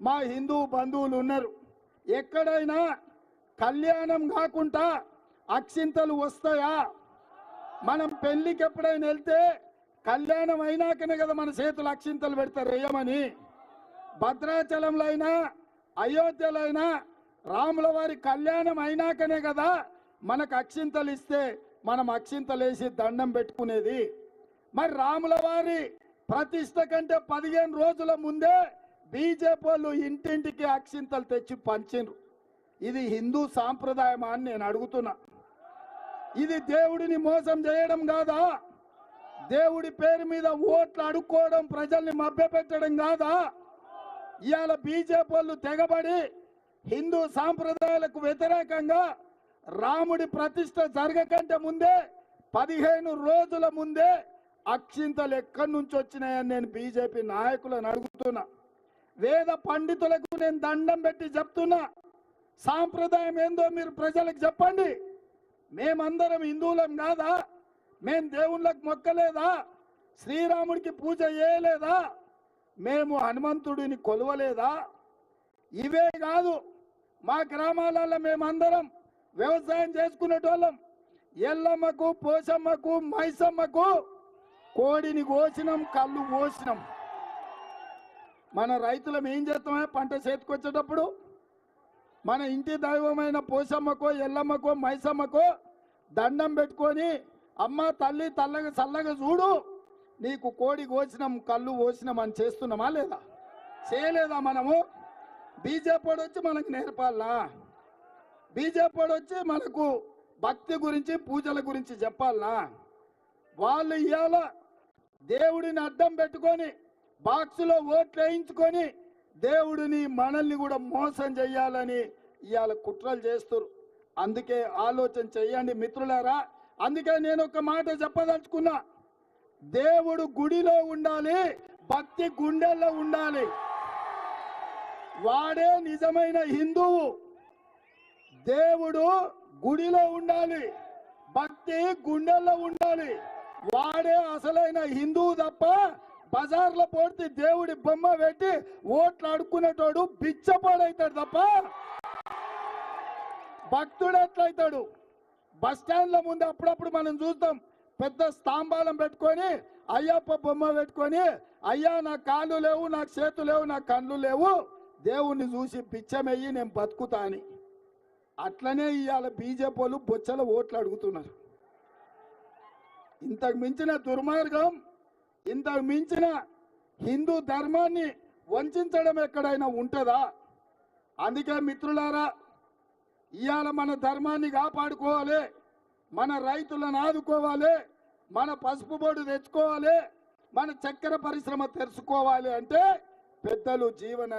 మా హిందూ బంధువులు ఉన్నారు. ఎక్కడైనా కళ్యాణం కాకుండా అక్షింతలు వస్తాయా? మనం పెళ్లికి ఎప్పుడైనా వెళ్తే కళ్యాణం అయినాకనే కదా మన చేతులు అక్షింతలు పెడతారు వేయమని. భద్రాచలంలో అయినా అయోధ్యలో అయినా రాముల వారి కళ్యాణం అయినాకనే కదా మనకు అక్షింతలు ఇస్తే మనం అక్షింతలు వేసి దండం పెట్టుకునేది. మరి రాముల వారి ప్రతిష్ట కంటే 15 రోజుల ముందే బీజేపీ వాళ్ళు ఇంటింటికి అక్షింతలు తెచ్చి పంచిండ్రు. ఇది హిందూ సాంప్రదాయమా అని నేను అడుగుతున్నా. ఇది దేవుడిని మోసం చేయడం కాదా? దేవుడి పేరు మీద ఓట్లు అడుక్కోవడం, ప్రజల్ని మభ్యపెట్టడం కాదా? ఇవాళ బీజేపీ వాళ్ళు తెగబడి హిందూ సాంప్రదాయాలకు వ్యతిరేకంగా రాముడి ప్రతిష్ట జరగకంటే ముందే 15 రోజుల ముందే అక్షింతలు ఎక్కడి నుంచి వచ్చినాయని నేను బీజేపీ నాయకులను అడుగుతున్నా. వేద పండితులకు నేను దండం పెట్టి చెప్తున్నా, సాంప్రదాయం ఏందో మీరు ప్రజలకు చెప్పండి. మేమందరం హిందువులం కాదా? మేం దేవుళ్ళకు మొక్కలేదా? శ్రీరాముడికి పూజ చేయలేదా? మేము హనుమంతుడిని కొలవలేదా? ఇవే కాదు, మా గ్రామాలలో మేమందరం వ్యవసాయం చేసుకునేటోళ్ళం. ఎల్లమ్మకు, పోషమ్మకు, మైసమ్మకు కోడిని కోసినాం, కళ్ళు కోసినాం. మన రైతులం ఏం చేస్తామే? పంట చేతికొచ్చేటప్పుడు మన ఇంటి దైవమైన పోషమ్మకో, ఎల్లమ్మకో, మైసమ్మకో దండం పెట్టుకొని, అమ్మ తల్లి తల్లగా చల్లగా చూడు, నీకు కోడి కోసినాం, కళ్ళు కోసినాం అని చేస్తున్నామా లేదా? చేయలేదా మనము? బీజేపీ వచ్చి మనకు నేర్పాలా? బీజేపీ వచ్చి మనకు భక్తి గురించి, పూజల గురించి చెప్పాలనా? వాళ్ళు ఇవాళ దేవుడిని అడ్డం పెట్టుకొని బాక్సులో ఓట్లు వేయించుకొని దేవుడిని మనల్ని కూడా మోసం చెయ్యాలని ఇవాళ కుట్రలు చేస్తారు. అందుకే ఆలోచన చెయ్యండి మిత్రులారా. అందుకే నేను ఒక మాట చెప్పదలుచుకున్నా, దేవుడు గుడిలో ఉండాలి, భక్తి గుండెల్లో ఉండాలి. వాడే నిజమైన హిందువు. దేవుడు గుడిలో ఉండాలి, భక్తి గుండెల్లో ఉండాలి. వాడే అసలైన హిందువు తప్ప బజార్లో పోతే దేవుడి బొమ్మ పెట్టి ఓట్లు అడుక్కునేటోడు బిచ్చపాడైతాడు తప్ప భక్తుడు ఎట్లయితాడు? బస్ స్టాండ్ల ముందు అప్పుడప్పుడు మనం చూస్తాం, పెద్ద స్తంభాలం పెట్టుకొని అయ్యప్ప బొమ్మ పెట్టుకొని, అయ్యా నా కాళ్ళు లేవు, నాకు చేతులు లేవు, నా కళ్ళు లేవు, దేవుణ్ణి చూసి పిచ్చమెయ్యి నేను బతుకుతా అని. అట్లనే ఇవాళ బీజేపీ వాళ్ళు బొచ్చల ఓట్లు అడుగుతున్నారు. ఇంతకు మించిన దుర్మార్గం, ఇంతకు మించిన హిందూ ధర్మాన్ని వంచడం ఎక్కడైనా ఉంటుందా? అందుకే మిత్రులారా, ఇవాళ మన ధర్మాన్ని కాపాడుకోవాలి, మన రైతులను ఆదుకోవాలి, మన పసుపు బోర్డు తెచ్చుకోవాలి, మన చక్కెర పరిశ్రమ తెరుచుకోవాలి అంటే పెద్దలు జీవన